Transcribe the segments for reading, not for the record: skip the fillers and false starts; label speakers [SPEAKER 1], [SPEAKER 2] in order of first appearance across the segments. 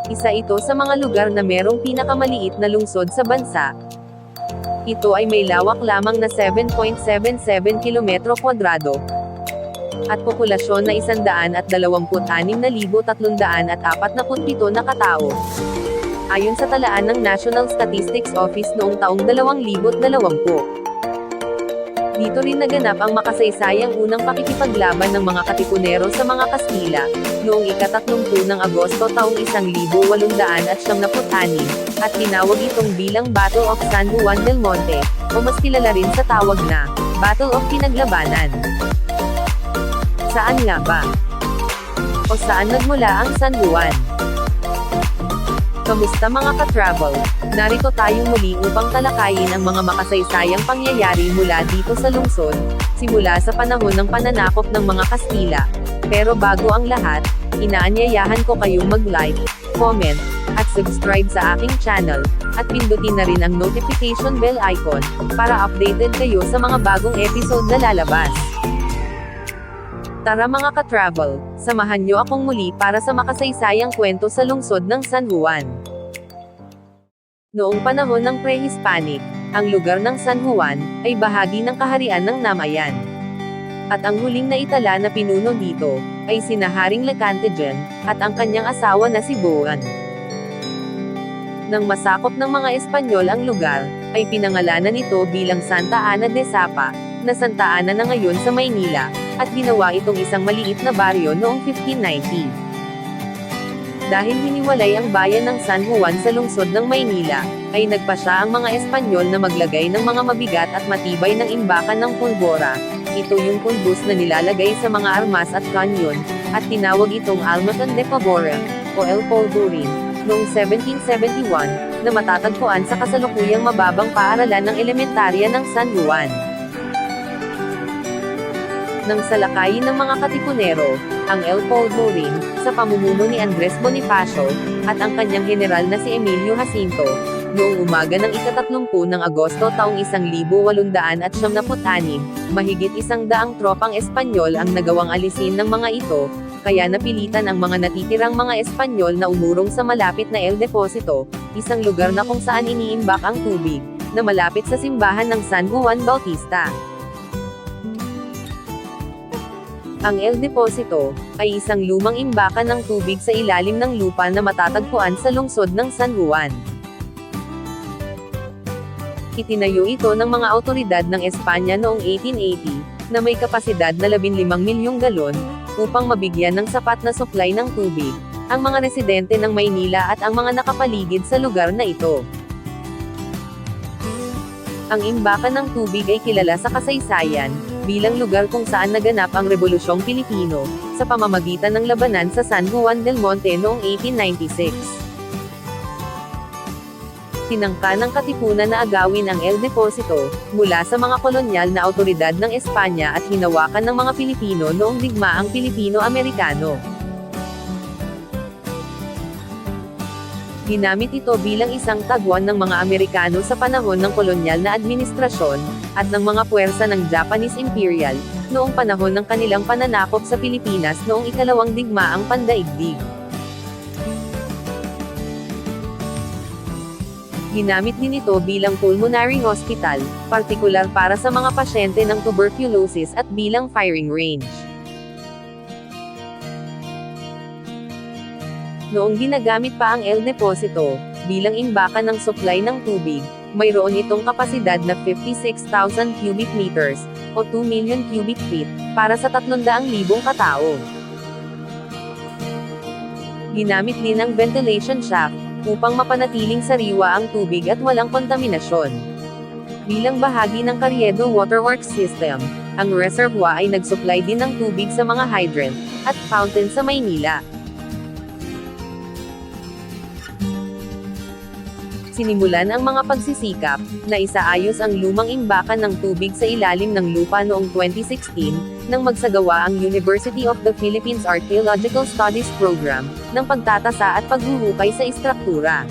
[SPEAKER 1] Isa ito sa mga lugar na merong pinakamaliit na lungsod sa bansa. Ito ay may lawak lamang na 7.77 kilometro kwadrado at populasyon na 126,347 na katao. Ayon sa talaan ng National Statistics Office noong taong 2020. Dito rin naganap ang makasaysayang unang pakikipaglaban ng mga Katipunero sa mga Kastila, noong ika-30 ng Agosto taong 1896, at tinawag itong bilang Battle of San Juan del Monte, o mas kilala rin sa tawag na, Battle of Pinaglabanan. Saan nga ba? O saan nagmula ang San Juan? Kamusta mga ka-travel? Narito tayo muli upang talakayin ang mga makasaysayang pangyayari mula dito sa lungsod, simula sa panahon ng pananakop ng mga Kastila. Pero bago ang lahat, inaanyayahan ko kayong mag-like, comment, at subscribe sa aking channel, at pindutin na rin ang notification bell icon, para updated kayo sa mga bagong episode na lalabas. Tara mga ka-travel, samahan nyo akong muli para sa makasaysayang kwento sa lungsod ng San Juan. Noong panahon ng pre-Hispanic, ang lugar ng San Juan ay bahagi ng kaharian ng Namayan. At ang huling naitala na pinuno dito ay sina Haring Lecantejan at ang kanyang asawa na si Boan. Nang masakop ng mga Espanyol ang lugar, ay pinangalanan ito bilang Santa Ana de Sapa, na Santa Ana na ngayon sa Maynila, at ginawa itong isang maliit na baryo noong 1590. Dahil hiniwalay ang bayan ng San Juan sa lungsod ng Maynila, ay nagpasya ang mga Espanyol na maglagay ng mga mabigat at matibay ng imbakan ng pulbora. Ito yung pulbos na nilalagay sa mga armas at kanyon, at tinawag itong Almacan de Pabora, o El Polvorin, noong 1771, na matatagpuan sa kasalukuyang mababang paaralan ng elementarya ng San Juan. Nang salakayin ng mga Katipunero, ang El Polvorin, sa pamumuno ni Andres Bonifacio, at ang kanyang general na si Emilio Jacinto, noong umaga ng ika-30 ng Agosto taong 1876, mahigit 100 tropang Espanyol ang nagawang alisin ng mga ito, kaya napilitan ang mga natitirang mga Espanyol na umurong sa malapit na El Deposito, isang lugar na kung saan iniimbak ang tubig, na malapit sa simbahan ng San Juan Bautista. Ang El Deposito ay isang lumang imbakan ng tubig sa ilalim ng lupa na matatagpuan sa lungsod ng San Juan. Itinayo ito ng mga awtoridad ng Espanya noong 1880, na may kapasidad na 15 milyong galon, upang mabigyan ng sapat na supply ng tubig ang mga residente ng Maynila at ang mga nakapaligid sa lugar na ito. Ang imbakan ng tubig ay kilala sa kasaysayan bilang lugar kung saan naganap ang Rebolusyong Pilipino, sa pamamagitan ng labanan sa San Juan del Monte noong 1896. Tinangka ng Katipunan na agawin ang El Deposito, mula sa mga kolonyal na awtoridad ng Espanya at hinawakan ng mga Pilipino noong digmaang Pilipino-Amerikano. Ginamit ito bilang isang tagwan ng mga Amerikano sa panahon ng kolonyal na administrasyon, at ng mga puwersa ng Japanese Imperial, noong panahon ng kanilang pananakop sa Pilipinas noong ikalawang digmaang pandaigdig. Ginamit din ito bilang pulmonary hospital, partikular para sa mga pasyente ng tuberculosis at bilang firing range. Noong ginagamit pa ang El Deposito, bilang imbakan ng supply ng tubig, mayroon itong kapasidad na 56,000 cubic meters, o 2 million cubic feet, para sa 300,000 katao. Ginamit din ang ventilation shaft, upang mapanatiling sariwa ang tubig at walang kontaminasyon. Bilang bahagi ng Carriedo Waterworks System, ang reservoir ay nagsupply din ng tubig sa mga hydrant at fountain sa Maynila. Sinimulan ang mga pagsisikap na isaayos ang lumang imbakan ng tubig sa ilalim ng lupa noong 2016, nang magsagawa ang University of the Philippines Archaeological Studies Program ng pagtatasa at paghuhukay sa istruktura.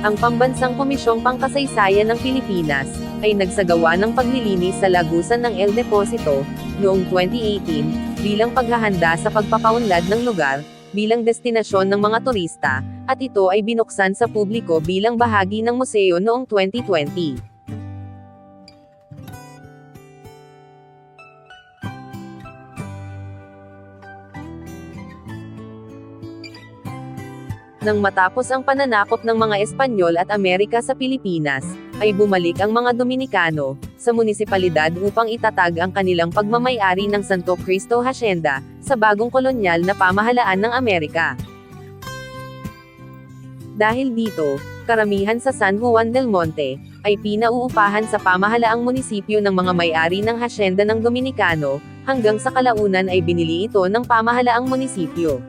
[SPEAKER 1] Ang Pambansang Komisyong Pangkasaysayan ng Pilipinas ay nagsagawa ng paglilinis sa lagusan ng El Deposito noong 2018 bilang paghahanda sa pagpapaunlad ng lugar bilang destinasyon ng mga turista, at ito ay binuksan sa publiko bilang bahagi ng museo noong 2020. Nang matapos ang pananakop ng mga Espanyol at Amerika sa Pilipinas, ay bumalik ang mga Dominikano sa munisipalidad upang itatag ang kanilang pagmamay-ari ng Santo Cristo Hacienda sa bagong kolonyal na pamahalaan ng Amerika. Dahil dito, karamihan sa San Juan del Monte ay pinauupahan sa pamahalaang munisipyo ng mga may-ari ng hacienda ng Dominikano, hanggang sa kalaunan ay binili ito ng pamahalaang munisipyo.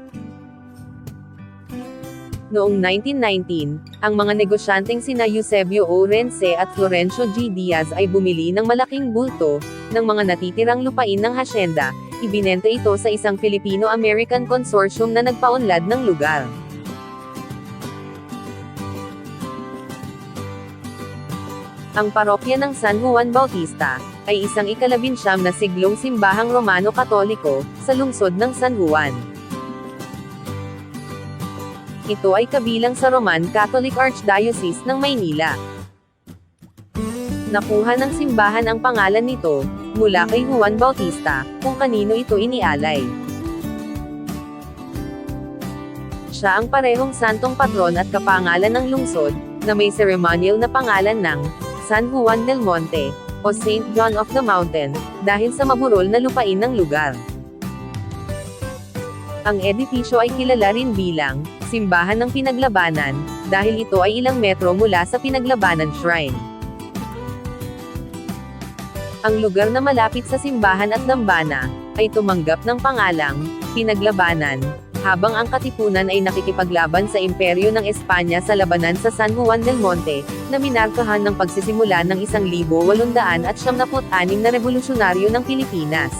[SPEAKER 1] Noong 1919, ang mga negosyanteng sina Eusebio O. Rense at Florencio G. Diaz ay bumili ng malaking bulto ng mga natitirang lupain ng hacienda, ibinenta ito sa isang Filipino-American consortium na nagpaunlad ng lugar. Ang parokya ng San Juan Bautista ay isang ika-19 na siglong simbahang Romano-Katoliko sa lungsod ng San Juan. Ito ay kabilang sa Roman Catholic Archdiocese ng Maynila. Nakuha ng simbahan ang pangalan nito mula kay Juan Bautista, kung kanino ito inialay. Siya ang parehong santong patron at kapangalan ng lungsod, na may ceremonial na pangalan ng San Juan del Monte, o Saint John of the Mountain, dahil sa maburol na lupain ng lugar. Ang edipisyo ay kilala rin bilang Simbahan ng Pinaglabanan, dahil ito ay ilang metro mula sa Pinaglabanan Shrine. Ang lugar na malapit sa simbahan at dambana ay tumanggap ng pangalang Pinaglabanan, habang ang katipunan ay nakikipaglaban sa imperyo ng Espanya sa labanan sa San Juan del Monte, na minarkahan ng pagsisimula ng 1896 na revolusyonaryo ng Pilipinas.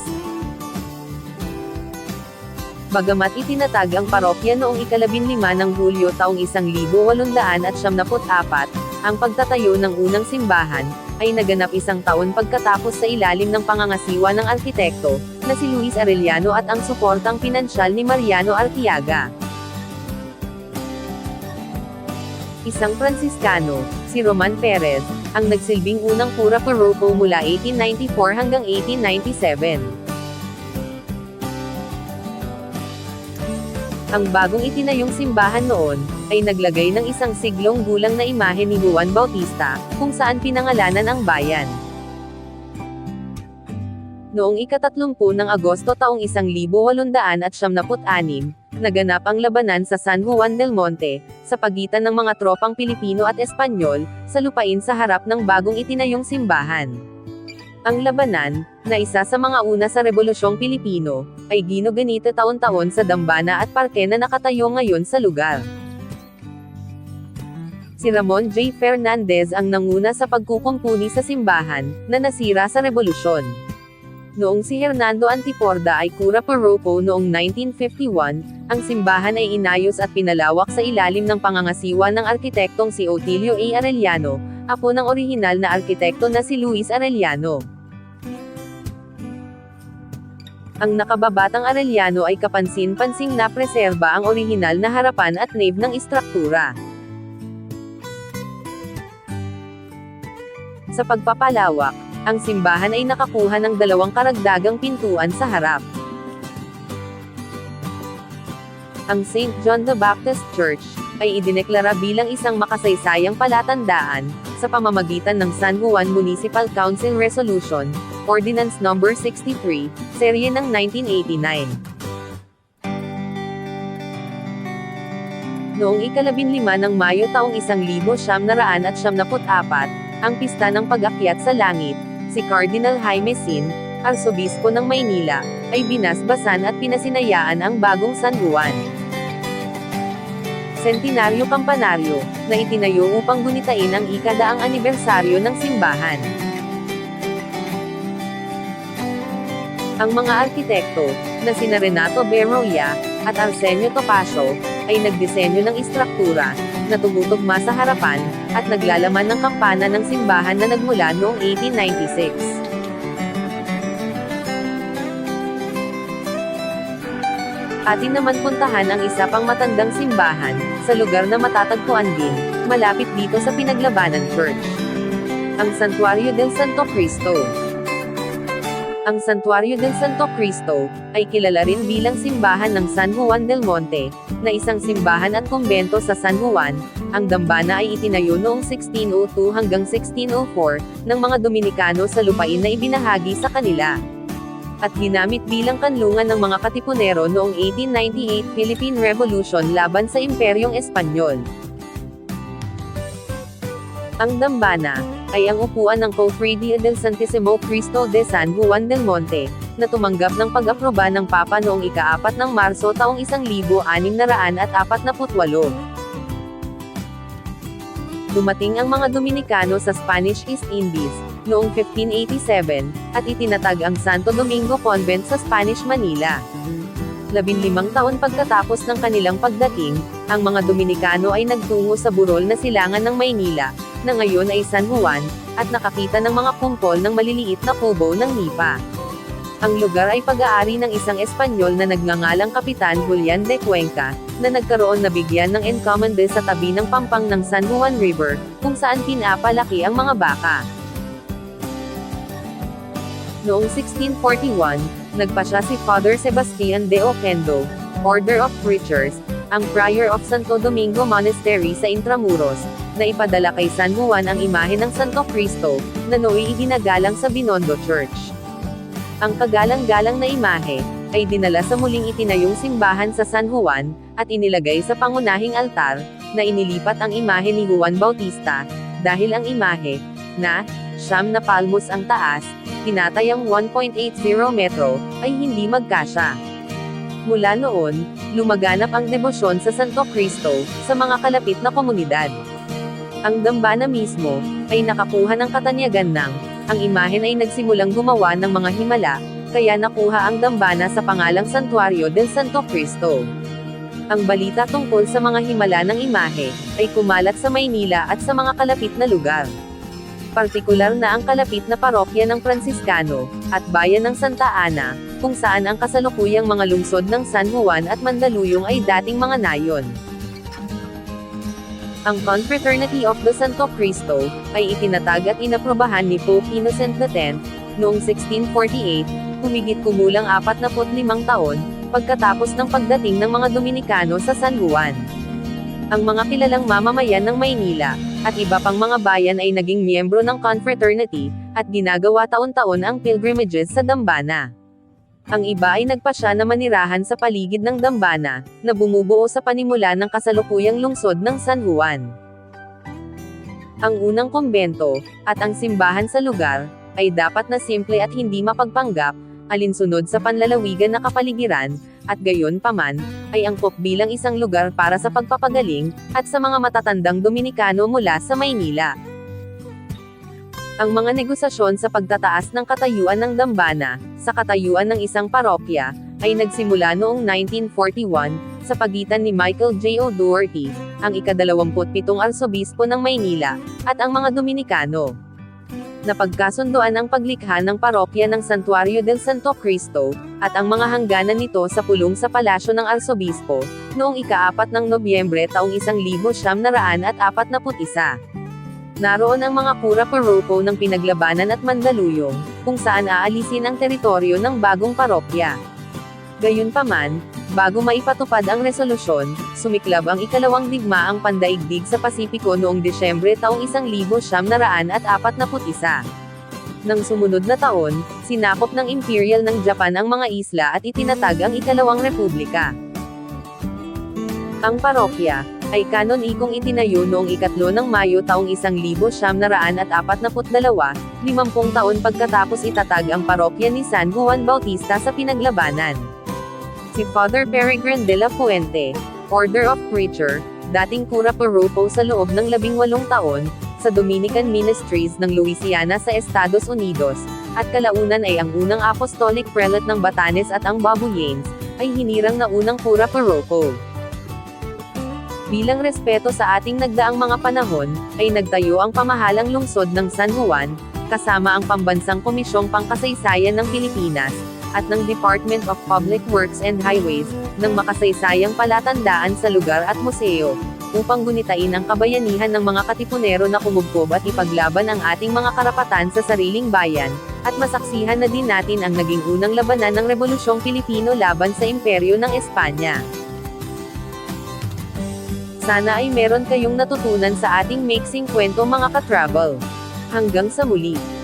[SPEAKER 1] Bagamat itinatag ang parokya noong ika-15 ng Hulyo taong 1874, ang pagtatayo ng unang simbahan ay naganap isang taon pagkatapos sa ilalim ng pangangasiwa ng arkitekto na si Luis Arellano at ang suportang pinansyal ni Mariano Artiaga. Isang Pransiskano, si Roman Perez, ang nagsilbing unang cura parroco mula 1894 hanggang 1897. Ang bagong itinayong simbahan noon, ay naglagay ng isang siglong gulang na imahe ni Juan Bautista, kung saan pinangalanan ang bayan. Noong ika-30 ng Agosto taong 1876, naganap ang labanan sa San Juan del Monte, sa pagitan ng mga tropang Pilipino at Espanyol, sa lupain sa harap ng bagong itinayong simbahan. Ang labanan, na isa sa mga una sa Rebolusyong Pilipino, ay ginoganito taon-taon sa dambana at parke na nakatayo ngayon sa lugar. Si Ramon J. Fernandez ang nanguna sa pagkukumpuni sa simbahan, na nasira sa revolusyon. Noong si Hernando Antiporda ay cura parroco noong 1951, ang simbahan ay inayos at pinalawak sa ilalim ng pangangasiwa ng arkitektong si Otilio A. Arellano, apo ng orihinal na arkitekto na si Luis Arellano. Ang nakababatang Arellano ay kapansin-pansing na preserba ang orihinal na harapan at nave ng istruktura. Sa pagpapalawak, ang simbahan ay nakakuha ng 2 karagdagang pintuan sa harap. Ang St. John the Baptist Church ay idineklara bilang isang makasaysayang palatandaan sa pamamagitan ng San Juan Municipal Council Resolution, Ordinance No. 63, serye ng 1989. Noong ika-15 ng Mayo taong 1974, ang pista ng pag-akyat sa langit, si Cardinal Jaime Sin, Arsobispo ng Maynila, ay binasbasan at pinasinayaan ang bagong San Juan. Centenaryo Campanaryo, na itinayo upang gunitain ang ika-100 anibersaryo ng simbahan. Ang mga arkitekto, na sina Renato Berroya at Arsenio Topacio, ay nagdisenyo ng istruktura na tumutugma sa harapan, at naglalaman ng kampana ng simbahan na nagmula noong 1896. Atin naman puntahan ang isa pang matandang simbahan, sa lugar na matatagpuan din, malapit dito sa Pinaglabanan Church. Ang Santuario del Santo Cristo. Ang Santuario del Santo Cristo, ay kilala rin bilang simbahan ng San Juan del Monte, na isang simbahan at kumbento sa San Juan. Ang dambana ay itinayo noong 1602 hanggang 1604, ng mga Dominikano sa lupain na ibinahagi sa kanila. At ginamit bilang kanlungan ng mga Katipunero noong 1898 Philippine Revolution laban sa Imperyong Espanyol. Ang dambana, ay ang upuan ng Cofradia del Santissimo Cristo de San Juan del Monte, na tumanggap ng pag-aproba ng Papa noong ika-4 ng Marso taong 1648. Dumating ang mga Dominikano sa Spanish East Indies, noong 1587, at itinatag ang Santo Domingo Convent sa Spanish Manila. 15 taon pagkatapos ng kanilang pagdating, ang mga Dominikano ay nagtungo sa burol na silangan ng Maynila, na ngayon ay San Juan, at nakakita ng mga kumpol ng maliliit na kubo ng nipa. Ang lugar ay pag-aari ng isang Espanyol na nagngangalang Kapitan Julian de Cuenca, na nagkaroon na bigyan ng encomienda sa tabi ng pampang ng San Juan River, kung saan pinapalaki ang mga baka. Noong 1641, nagpasya si Father Sebastian de Oquendo, Order of Preachers, ang Prior of Santo Domingo Monastery sa Intramuros, na ipadala kay San Juan ang imahe ng Santo Cristo, na nooy iginagalang sa Binondo Church. Ang kagalang-galang na imahe, ay dinala sa muling itinayong simbahan sa San Juan, at inilagay sa pangunahing altar, na inilipat ang imahe ni Juan Bautista, dahil ang imahe, na, 9 na palmos ang taas, tinatayang 1.80 metro, ay hindi magkasya. Mula noon, lumaganap ang debosyon sa Santo Cristo, sa mga kalapit na komunidad. Ang dambana mismo, ay nakakuha ng katanyagan ng, ang imahen ay nagsimulang gumawa ng mga himala, kaya nakuha ang dambana sa pangalang Santuario del Santo Cristo. Ang balita tungkol sa mga himala ng imahe, ay kumalat sa Maynila at sa mga kalapit na lugar. Partikular na ang kalapit na parokya ng Pransiskano, at bayan ng Santa Ana, kung saan ang kasalukuyang mga lungsod ng San Juan at Mandaluyong ay dating mga nayon. Ang Confraternity of the Santo Cristo, ay itinatag at inaprobahan ni Pope Innocent X, noong 1648, humigit kumulang 45 taon, pagkatapos ng pagdating ng mga Dominikano sa San Juan. Ang mga kilalang mamamayan ng Maynila, at iba pang mga bayan ay naging miyembro ng Confraternity, at ginagawa taon-taon ang pilgrimages sa dambana. Ang iba ay nagpasya na manirahan sa paligid ng dambana, na bumubuo sa panimula ng kasalukuyang lungsod ng San Juan. Ang unang kumbento, at ang simbahan sa lugar, ay dapat na simple at hindi mapagpanggap, alinsunod sa panlalawigan na kapaligiran, at gayon paman, ay angkop bilang isang lugar para sa pagpapagaling, at sa mga matatandang Dominikano mula sa Maynila. Ang mga negosasyon sa pagtataas ng katayuan ng dambana, sa katayuan ng isang parokya, ay nagsimula noong 1941, sa pagitan ni Michael J. O'Doherty, ang ika-27 arsobispo ng Maynila, at ang mga Dominikano. Napagkasunduan ang paglikha ng parokya ng Santuario del Santo Cristo, at ang mga hangganan nito sa pulong sa palasyo ng arsobispo, noong ika-4 ng Nobyembre taong 1941. Naroon ang mga kura paroko ng Pinaglabanan at Mandaluyong, kung saan aalisin ang teritoryo ng bagong parokya. Gayunpaman, bago maipatupad ang resolusyon, sumiklab ang ikalawang digmaang pandaigdig sa Pasipiko noong Desyembre taong 1941. Nang sumunod na taon, sinakop ng Imperial ng Japan ang mga isla at itinatag ang ikalawang republika. Ang parokya, ay kanonikong itinayo noong 3 ng Mayo taong 1942, 50 taon pagkatapos itatag ang parokya ni San Juan Bautista sa Pinaglabanan. Si Father Peregrine de la Fuente, Order of Preacher, dating kura paroko sa loob ng 18 taon, sa Dominican Ministries ng Louisiana sa Estados Unidos, at kalaunan ay ang unang apostolic prelate ng Batanes at ang Babuyanes, ay hinirang na unang kura paroko. Bilang respeto sa ating nagdaang mga panahon, ay nagtayo ang pamahalang lungsod ng San Juan, kasama ang Pambansang Komisyong Pangkasaysayan ng Pilipinas, at ng Department of Public Works and Highways, ng makasaysayang palatandaan sa lugar at museo, upang gunitain ang kabayanihan ng mga katipunero na kumubkob at ipaglaban ang ating mga karapatan sa sariling bayan, at masaksihan na din natin ang naging unang labanan ng Rebolusyong Pilipino laban sa Imperyo ng Espanya. Sana ay meron kayong natutunan sa ating maiksing kwento mga ka-travel. Hanggang sa muli!